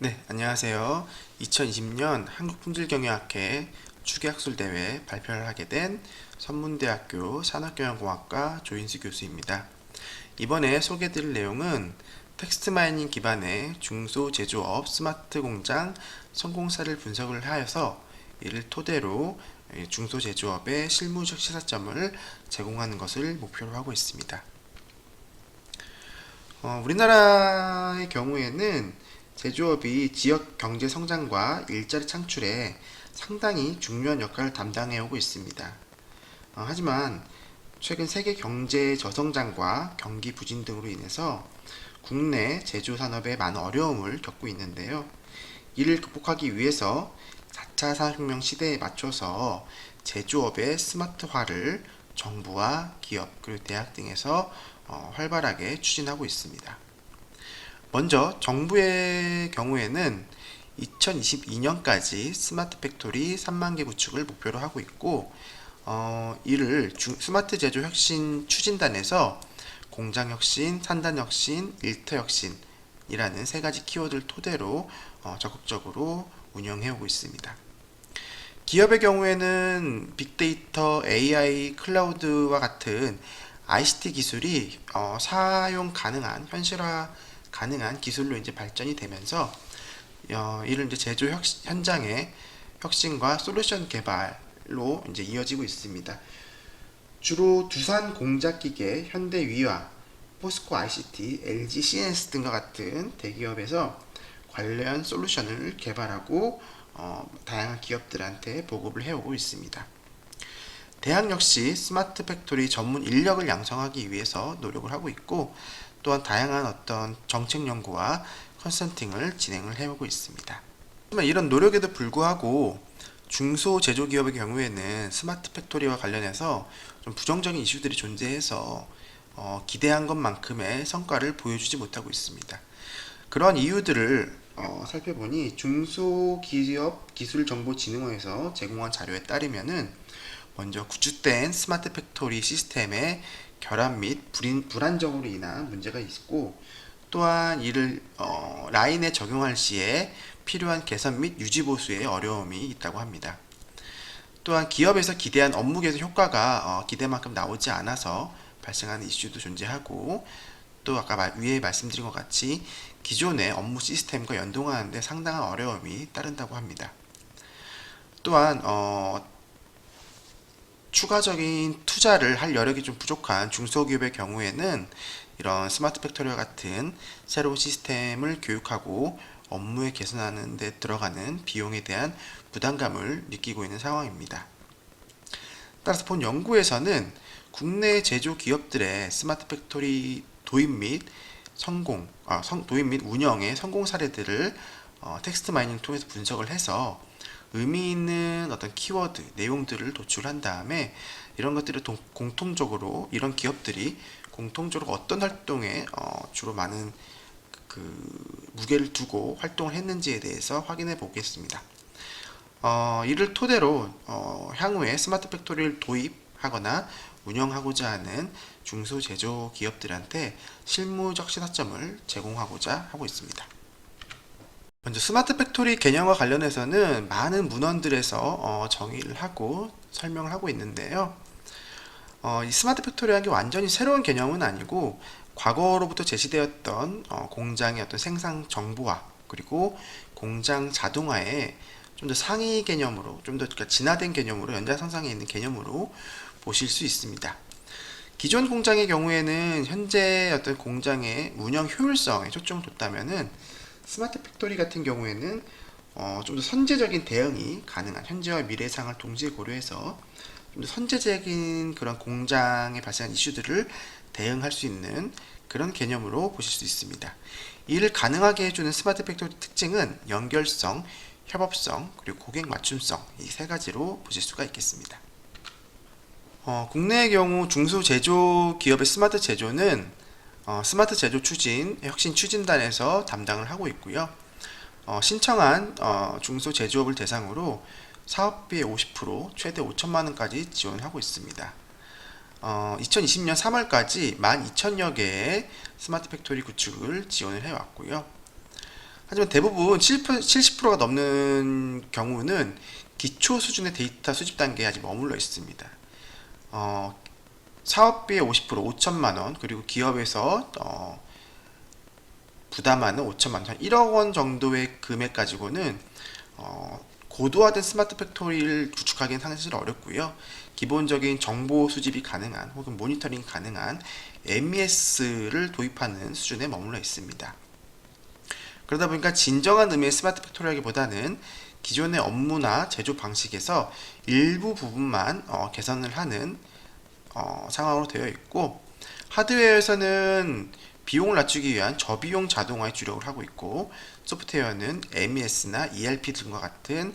네, 안녕하세요. 2020년 한국품질경영학회 추계학술대회 발표를 하게 된 선문대학교 산업경영공학과 조인수 교수입니다. 이번에 소개해드릴 내용은 텍스트 마이닝 기반의 중소제조업 스마트 공장 성공사를 분석을 하여서 이를 토대로 중소제조업의 실무적 시사점을 제공하는 것을 목표로 하고 있습니다. 우리나라의 경우에는 제조업이 지역 경제 성장과 일자리 창출에 상당히 중요한 역할을 담당해 오고 있습니다. 하지만 최근 세계 경제 저성장과 경기 부진 등으로 인해서 국내 제조 산업에 많은 어려움을 겪고 있는데요. 이를 극복하기 위해서 4차 산업혁명 시대에 맞춰서 제조업의 스마트화를 정부와 기업 그리고 대학 등에서 활발하게 추진하고 있습니다. 먼저 정부의 경우에는 2022년까지 스마트 팩토리 3만 개 구축을 목표로 하고 있고 이를 스마트 제조 혁신 추진단에서 공장 혁신, 산단 혁신, 일터 혁신이라는 세 가지 키워드를 토대로 적극적으로 운영해 오고 있습니다. 기업의 경우에는 빅데이터, AI, 클라우드와 같은 ICT 기술이 사용 가능한 현실화 가능한 기술로 이제 발전이 되면서 이를 이제 제조 현장의 혁신과 솔루션 개발로 이제 이어지고 있습니다. 주로 두산 공작기계, 현대위와 포스코 ICT, LG CNS 등과 같은 대기업에서 관련 솔루션을 개발하고 다양한 기업들한테 보급을 해오고 있습니다. 대학 역시 스마트 팩토리 전문 인력을 양성하기 위해서 노력을 하고 있고 또한 다양한 어떤 정책 연구와 컨설팅을 진행을 해오고 있습니다. 하지만 이런 노력에도 불구하고 중소제조기업의 경우에는 스마트 팩토리와 관련해서 좀 부정적인 이슈들이 존재해서 기대한 것만큼의 성과를 보여주지 못하고 있습니다. 그러한 이유들을 살펴보니 중소기업 기술정보진흥원에서 제공한 자료에 따르면은 먼저 구축된 스마트 팩토리 시스템의 결함 및 불안정으로 인한 문제가 있고 또한 이를 라인에 적용할 시에 필요한 개선 및 유지 보수에 어려움이 있다고 합니다. 또한 기업에서 기대한 업무 개선 효과가 기대만큼 나오지 않아서 발생하는 이슈도 존재하고 또 아까 위에 말씀드린 것 같이 기존의 업무 시스템과 연동하는 데 상당한 어려움이 따른다고 합니다. 또한 추가적인 투자를 할 여력이 좀 부족한 중소기업의 경우에는 이런 스마트 팩토리와 같은 새로운 시스템을 교육하고 업무에 개선하는 데 들어가는 비용에 대한 부담감을 느끼고 있는 상황입니다. 따라서 본 연구에서는 국내 제조 기업들의 스마트 팩토리 도입 및 도입 및 운영의 성공 사례들을 텍스트 마이닝 통해서 분석을 해서 의미 있는 어떤 키워드, 내용들을 도출한 다음에 이런 것들을 공통적으로 이런 기업들이 공통적으로 어떤 활동에 주로 많은 무게를 두고 활동을 했는지에 대해서 확인해 보겠습니다. 이를 토대로 향후에 스마트 팩토리를 도입하거나 운영하고자 하는 중소제조 기업들한테 실무적 시사점을 제공하고자 하고 있습니다. 먼저 스마트 팩토리 개념과 관련해서는 많은 문헌들에서 정의를 하고 설명을 하고 있는데요. 이 스마트 팩토리라는 게 완전히 새로운 개념은 아니고 과거로부터 제시되었던 공장의 어떤 생산 정보화 그리고 공장 자동화의 좀 더 상위 개념으로 좀 더 진화된 개념으로 연장선상에 있는 개념으로 보실 수 있습니다. 기존 공장의 경우에는 현재 어떤 공장의 운영 효율성에 초점을 뒀다면은 스마트 팩토리 같은 경우에는 좀 더 선제적인 대응이 가능한 현재와 미래의 상을 동시에 고려해서 좀 더 선제적인 그런 공장에 발생한 이슈들을 대응할 수 있는 그런 개념으로 보실 수 있습니다. 이를 가능하게 해주는 스마트 팩토리 특징은 연결성, 협업성, 그리고 고객 맞춤성 이 세 가지로 보실 수가 있겠습니다. 국내의 경우 중소제조 기업의 스마트 제조는 스마트 제조 추진, 혁신 추진단에서 담당을 하고 있고요. 신청한 중소제조업을 대상으로 사업비의 50%, 최대 5천만 원까지 지원하고 있습니다. 2020년 3월까지 12,000여 개의 스마트 팩토리 구축을 지원을 해왔고요. 하지만 대부분 70%가 넘는 경우는 기초 수준의 데이터 수집 단계에 아직 머물러 있습니다. 사업비의 50%, 5천만 원, 그리고 기업에서 부담하는 5천만 원, 1억 원 정도의 금액 가지고는 고도화된 스마트 팩토리를 구축하기는 사실 어렵고요. 기본적인 정보 수집이 가능한 혹은 모니터링 가능한 MES를 도입하는 수준에 머물러 있습니다. 그러다 보니까 진정한 의미의 스마트 팩토리라기보다는 기존의 업무나 제조 방식에서 일부 부분만 개선을 하는 상황으로 되어 있고, 하드웨어에서는 비용을 낮추기 위한 저비용 자동화에 주력을 하고 있고, 소프트웨어는 MES나 ERP 등과 같은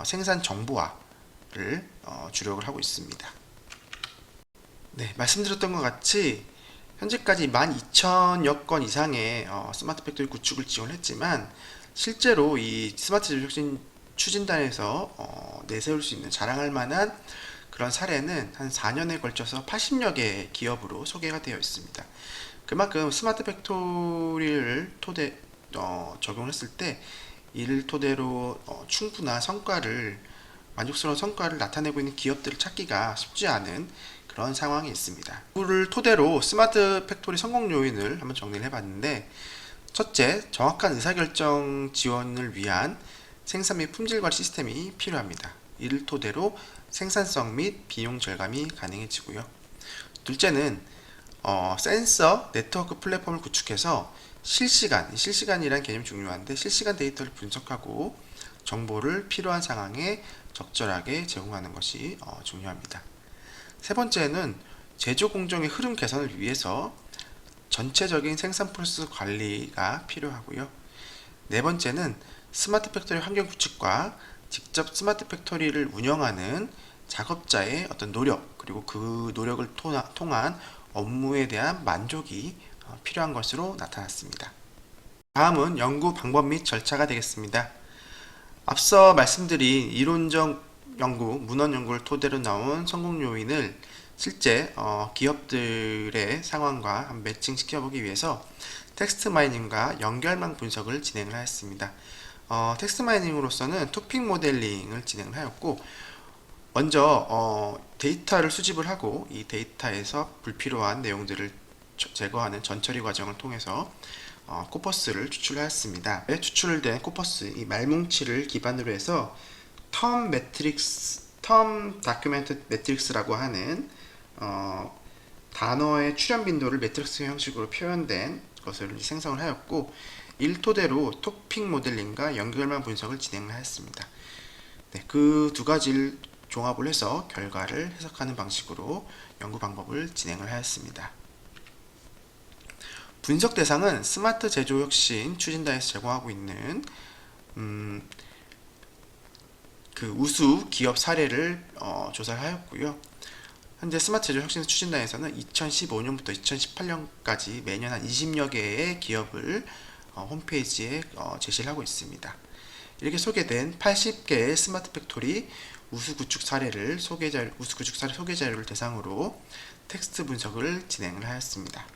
생산 정보화를 주력을 하고 있습니다. 네, 말씀드렸던 것 같이 현재까지 12,000여 건 이상의 스마트 팩토리 구축을 지원했지만, 실제로 이 스마트 제조 혁신 추진단에서 내세울 수 있는 자랑할 만한 그런 사례는 한 4년에 걸쳐서 80여 개의 기업으로 소개가 되어 있습니다. 그만큼 스마트 팩토리를 적용했을 때 이를 토대로 충분한 만족스러운 성과를 나타내고 있는 기업들을 찾기가 쉽지 않은 그런 상황이 있습니다. 이를 토대로 스마트 팩토리 성공 요인을 한번 정리를 해봤는데, 첫째, 정확한 의사결정 지원을 위한 생산 및 품질 관리 시스템이 필요합니다. 이를 토대로 생산성 및 비용 절감이 가능해지고요. 둘째는 센서 네트워크 플랫폼을 구축해서 실시간이라는 개념이 중요한데, 실시간 데이터를 분석하고 정보를 필요한 상황에 적절하게 제공하는 것이 중요합니다. 세 번째는 제조 공정의 흐름 개선을 위해서 전체적인 생산 프로세스 관리가 필요하고요. 네 번째는 스마트 팩토리 환경 구축과 직접 스마트 팩토리를 운영하는 작업자의 어떤 노력, 그리고 그 노력을 통한 업무에 대한 만족이 필요한 것으로 나타났습니다. 다음은 연구 방법 및 절차가 되겠습니다. 앞서 말씀드린 이론적 연구, 문헌 연구를 토대로 나온 성공 요인을 실제 기업들의 상황과 매칭시켜보기 위해서 텍스트 마이닝과 연결망 분석을 진행을 하였습니다. 텍스트 마이닝으로서는 토픽 모델링을 진행을 하였고, 먼저 데이터를 수집을 하고 이 데이터에서 불필요한 내용들을 제거하는 전처리 과정을 통해서 코퍼스를 추출하였습니다. 추출된 코퍼스, 이 말뭉치를 기반으로 해서 텀 다큐멘트 매트릭스라고 하는 단어의 출현 빈도를 매트릭스 형식으로 표현된 것을 생성을 하였고, 이를 토대로 토픽 모델링과 연결망 분석을 진행을 하였습니다. 네, 그 두 가지를 종합을 해서 결과를 해석하는 방식으로 연구 방법을 진행을 하였습니다. 분석 대상은 스마트 제조 혁신 추진단에서 제공하고 있는 그 우수 기업 사례를 조사를 하였고요. 현재 스마트 제조 혁신 추진단에서는 2015년부터 2018년까지 매년 한 20여 개의 기업을 홈페이지에 제시를 하고 있습니다. 이렇게 소개된 80개의 스마트 팩토리 우수 구축 사례 소개 자료를 대상으로 텍스트 분석을 진행을 하였습니다.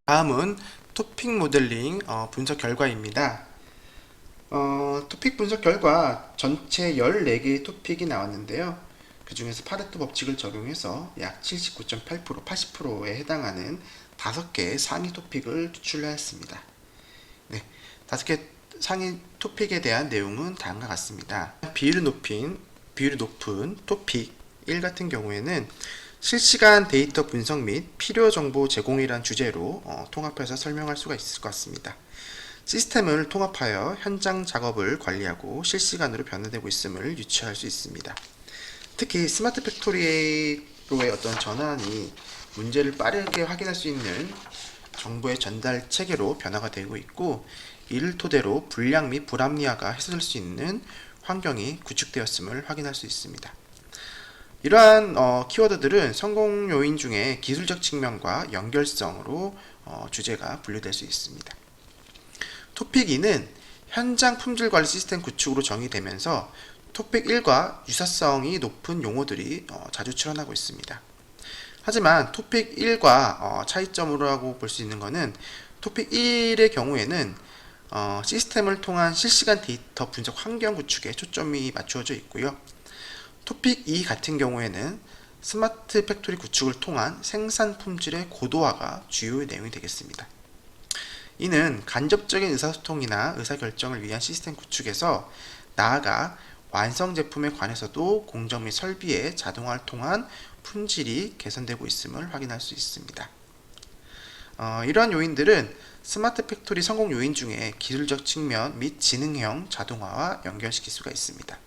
다음은 토픽 모델링 분석 결과입니다. 토픽 분석 결과 전체 14개의 토픽이 나왔는데요. 그 중에서 파레토 법칙을 적용해서 약 79.8%, 80%에 해당하는 5개의 상위 토픽을 추출하였습니다. 네, 5개 상위 토픽에 대한 내용은 다음과 같습니다. 비율이 높은 토픽 1 같은 경우에는 실시간 데이터 분석 및 필요 정보 제공이란 주제로 통합해서 설명할 수가 있을 것 같습니다. 시스템을 통합하여 현장 작업을 관리하고 실시간으로 변화되고 있음을 유추할 수 있습니다. 특히 스마트 팩토리로의 어떤 전환이 문제를 빠르게 확인할 수 있는 정보의 전달 체계로 변화가 되고 있고, 이를 토대로 불량 및 불합리화가 해소될 수 있는 환경이 구축되었음을 확인할 수 있습니다. 이러한 키워드들은 성공 요인 중에 기술적 측면과 연결성으로 주제가 분류될 수 있습니다. 토픽 2는 현장 품질 관리 시스템 구축으로 정의되면서 토픽 1과 유사성이 높은 용어들이 자주 출현하고 있습니다. 하지만 토픽 1과 차이점으로 볼 수 있는 것은 토픽 1의 경우에는 시스템을 통한 실시간 데이터 분석 환경 구축에 초점이 맞추어져 있고요. 토픽 2 같은 경우에는 스마트 팩토리 구축을 통한 생산 품질의 고도화가 주요 내용이 되겠습니다. 이는 간접적인 의사소통이나 의사결정을 위한 시스템 구축에서 나아가 완성 제품에 관해서도 공정 및 설비의 자동화를 통한 품질이 개선되고 있음을 확인할 수 있습니다. 이러한 요인들은 스마트 팩토리 성공 요인 중에 기술적 측면 및 지능형 자동화와 연결시킬 수가 있습니다.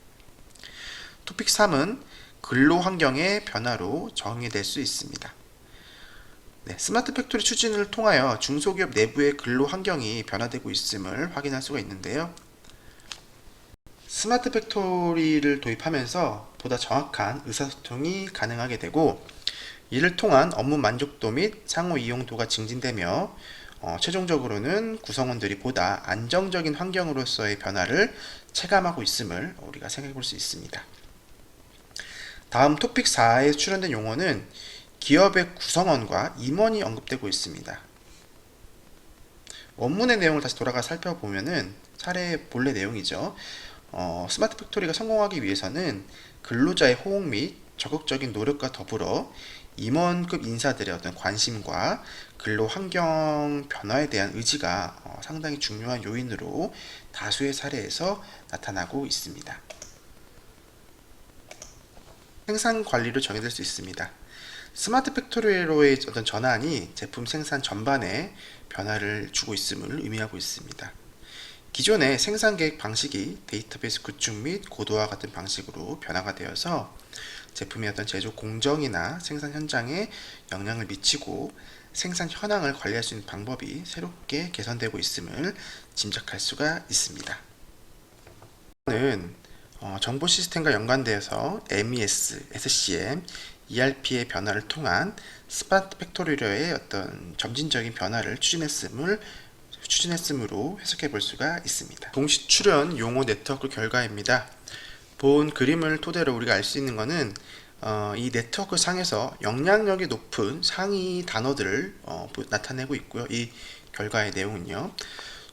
토픽 3은 근로 환경의 변화로 정의될 수 있습니다. 네, 스마트 팩토리 추진을 통하여 중소기업 내부의 근로 환경이 변화되고 있음을 확인할 수가 있는데요. 스마트 팩토리를 도입하면서 보다 정확한 의사소통이 가능하게 되고, 이를 통한 업무 만족도 및 상호 이용도가 증진되며 최종적으로는 구성원들이 보다 안정적인 환경으로서의 변화를 체감하고 있음을 우리가 생각해 볼 수 있습니다. 다음 토픽 4에 출연된 용어는 기업의 구성원과 임원이 언급되고 있습니다. 원문의 내용을 다시 돌아가 살펴보면은 사례 본래 내용이죠. 스마트 팩토리가 성공하기 위해서는 근로자의 호응 및 적극적인 노력과 더불어 임원급 인사들의 어떤 관심과 근로 환경 변화에 대한 의지가 상당히 중요한 요인으로 다수의 사례에서 나타나고 있습니다. 생산 관리로 정의될 수 있습니다. 스마트 팩토리로의 어떤 전환이 제품 생산 전반에 변화를 주고 있음을 의미하고 있습니다. 기존의 생산 계획 방식이 데이터베이스 구축 및 고도화 같은 방식으로 변화가 되어서 제품의 어떤 제조 공정이나 생산 현장에 영향을 미치고 생산 현황을 관리할 수 있는 방법이 새롭게 개선되고 있음을 짐작할 수가 있습니다. 정보 시스템과 연관되어서 MES, SCM, ERP의 변화를 통한 스마트 팩토리로의 어떤 점진적인 변화를 추진했음으로 해석해 볼 수가 있습니다. 동시 출현 용어 네트워크 결과입니다. 본 그림을 토대로 우리가 알 수 있는 것은 이 네트워크 상에서 영향력이 높은 상위 단어들을 나타내고 있고요. 이 결과의 내용은요.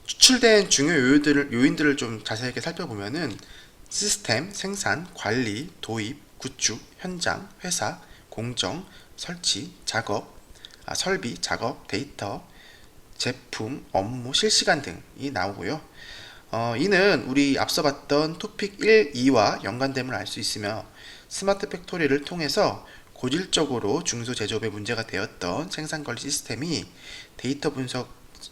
추출된 중요 요인들을 좀 자세하게 살펴보면은 시스템, 생산, 관리, 도입, 구축, 현장, 회사, 공정, 설치, 설비, 작업, 데이터, 제품, 업무, 실시간 등이 나오고요. 이는 우리 앞서 봤던 토픽 1, 2와 연관됨을 알 수 있으며 스마트 팩토리를 통해서 고질적으로 중소제조업에 문제가 되었던 생산관리 시스템이 데이터 분석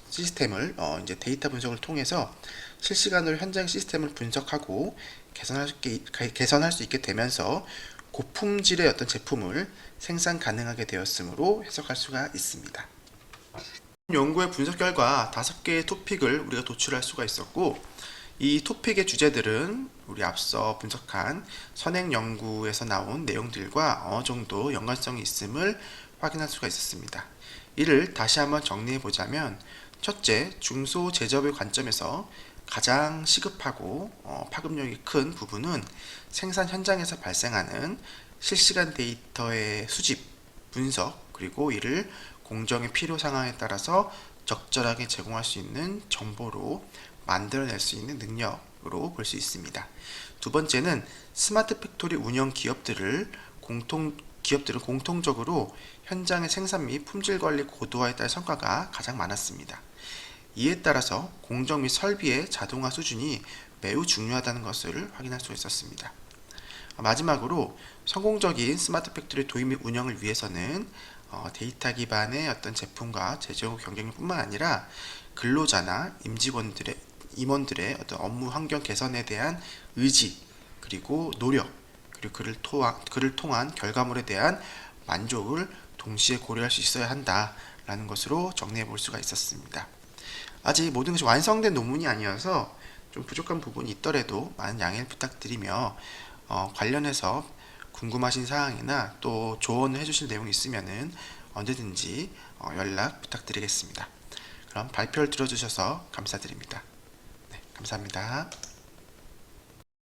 시스템을 이제 데이터 분석을 통해서 실시간으로 현장 시스템을 분석하고 개선할 수 있게 되면서 고품질의 어떤 제품을 생산 가능하게 되었으므로 해석할 수가 있습니다. 연구의 분석 결과 5개의 토픽을 우리가 도출할 수가 있었고, 이 토픽의 주제들은 우리 앞서 분석한 선행 연구에서 나온 내용들과 어느 정도 연관성이 있음을 확인할 수가 있었습니다. 이를 다시 한번 정리해 보자면, 첫째, 중소제조업의 관점에서 가장 시급하고 파급력이 큰 부분은 생산 현장에서 발생하는 실시간 데이터의 수집, 분석, 그리고 이를 공정의 필요 상황에 따라서 적절하게 제공할 수 있는 정보로 만들어낼 수 있는 능력으로 볼 수 있습니다. 두 번째는 스마트 팩토리 운영 기업들은 공통적으로 현장의 생산 및 품질 관리 고도화에 따른 성과가 가장 많았습니다. 이에 따라서 공정 및 설비의 자동화 수준이 매우 중요하다는 것을 확인할 수 있었습니다. 마지막으로 성공적인 스마트 팩토리 도입 및 운영을 위해서는 데이터 기반의 어떤 제품과 제조 경쟁력뿐만 아니라 근로자나 임원들의 어떤 업무 환경 개선에 대한 의지, 그리고 노력, 그리고 그를 통한 결과물에 대한 만족을 동시에 고려할 수 있어야 한다라는 것으로 정리해 볼 수가 있었습니다. 아직 모든 것이 완성된 논문이 아니어서 좀 부족한 부분이 있더라도 많은 양해를 부탁드리며 관련해서 궁금하신 사항이나 또 조언을 해주실 내용이 있으면은 언제든지 연락 부탁드리겠습니다. 그럼 발표를 들어주셔서 감사드립니다. 네, 감사합니다.